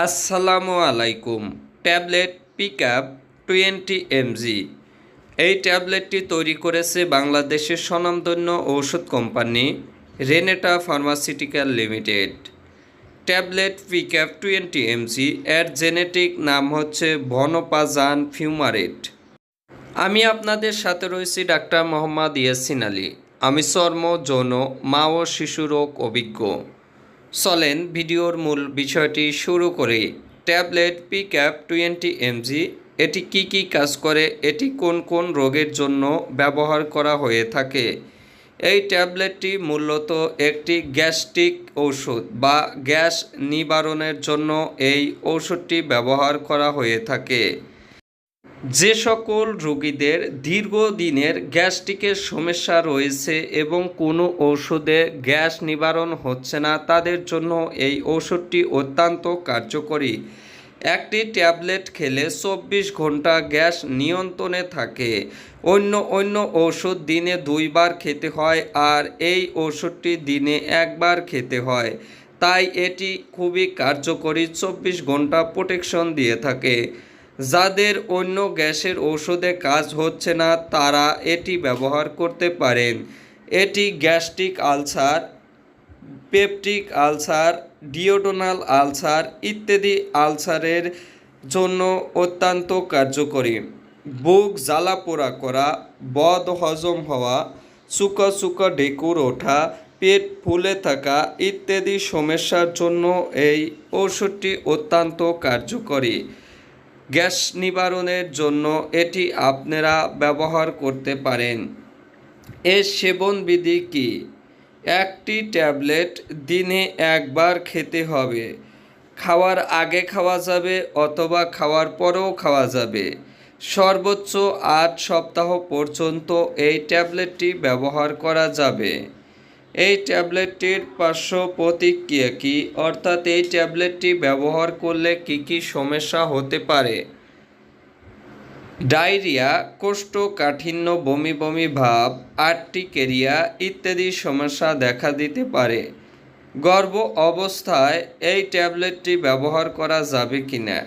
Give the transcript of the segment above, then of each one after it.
আসসালামু আলাইকুম। Tablet pickup 20 mg। এই ট্যাবলেটটি তৈরি করেছে বাংলাদেশের স্বনামধন্য ঔষধ company Renata pharmaceutical limited. Tablet pickup 20 mg এর জেনেটিক নাম হচ্ছে ভনপাজান ফিউমারেট। আমি আপনাদের সাথে রয়েছি ডাক্তার মোহাম্মদ ইয়াসিন আলী। আমি চর্ম, যৌন, মা ও শিশু রোগ অভিজ্ঞ। চলেন ভিডিওর মূল বিষয়টি শুরু করি। ট্যাবলেট পিকআপ 20 mg এটি কি কাজ করে, এটি কোন কোন রোগের জন্য ব্যবহার করা হয়ে থাকে। এই ট্যাবলেটটি মূলত একটি গ্যাস্ট্রিক ঔষধ বা গ্যাস নিবারণের জন্য এই ঔষধটি ব্যবহার করা হয়ে থাকে। যে সকল রোগীদের দীর্ঘদিনের গ্যাস্ট্রিকের সমস্যা রয়েছে এবং কোনো ঔষধে গ্যাস নিবারণ হচ্ছে না, তাদের জন্য এই ঔষধটি অত্যন্ত কার্যকরী। একটি ট্যাবলেট খেলে 24 ঘন্টা গ্যাস নিয়ন্ত্রণে থাকে। অন্য ঔষধ দিনে 2 বার খেতে হয়, আর এই ঔষধটি দিনে 1 বার খেতে হয়। তাই এটি খুবই কার্যকরী, 24 ঘন্টা প্রোটেকশন দিয়ে থাকে। যাদের অন্য গ্যাসের ঔষধে কাজ হচ্ছে না তারা এটি ব্যবহার করতে পারেন। এটি gastric ulcer, peptic ulcer, duodenal ulcer ইত্যাদি আলসারের জন্য অত্যন্ত কার্যকরী। বুক জ্বালাপোড়া করা, বদ হজম হওয়া, চুকা ঢেকুর ওঠা, পেট ফুলে থাকা ইত্যাদি সমস্যার জন্য এই ওষুধটি অত্যন্ত কার্যকরী। গ্যাস নিবারণের জন্য এটি আপনারা ব্যবহার করতে পারেন। এর সেবনবিধি কী? একটি ট্যাবলেট দিনে 1 বার খেতে হবে। খাওয়ার আগে খাওয়া যাবে অথবা খাওয়ার পরেও খাওয়া যাবে। সর্বোচ্চ 8 সপ্তাহ পর্যন্ত এই ট্যাবলেটটি ব্যবহার করা যাবে। এই ট্যাবলেটটির পার্শ্ব প্রতিক্রিয়া কী, অর্থাৎ এই ট্যাবলেটটি ব্যবহার করলে কি সমস্যা হতে পারে? ডায়রিয়া, কোষ্ঠকাঠিন্য, বমি ভাব, আর্টিকেরিয়া ইত্যাদি সমস্যা দেখা দিতে পারে। গর্ভ অবস্থায় এই ট্যাবলেটটি ব্যবহার করা যাবে কি না?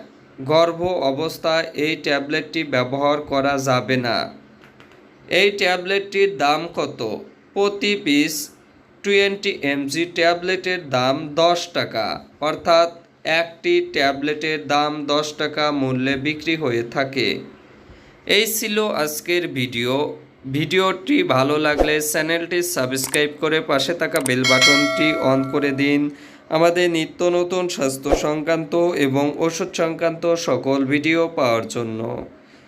গর্ভ অবস্থায় এই ট্যাবলেটটি ব্যবহার করা যাবে না। এই ট্যাবলেটটির দাম কত? প্রতি পিস 20 mg ট্যাবলেটের দাম 10 টাকা, অর্থাৎ একটি ট্যাবলেটের দাম 10 টাকা মূল্যে বিক্রি হয়ে থাকে। এই ছিল আজকের ভিডিওটি ভালো লাগলে চ্যানেলটি সাবস্ক্রাইব করে পাশে থাকা বেল বাটনটি অন করে দিন আমাদের নিত্য নতুন স্বাস্থ্য সংক্রান্ত এবং ওষুধ সংক্রান্ত সকল ভিডিও পাওয়ার জন্য।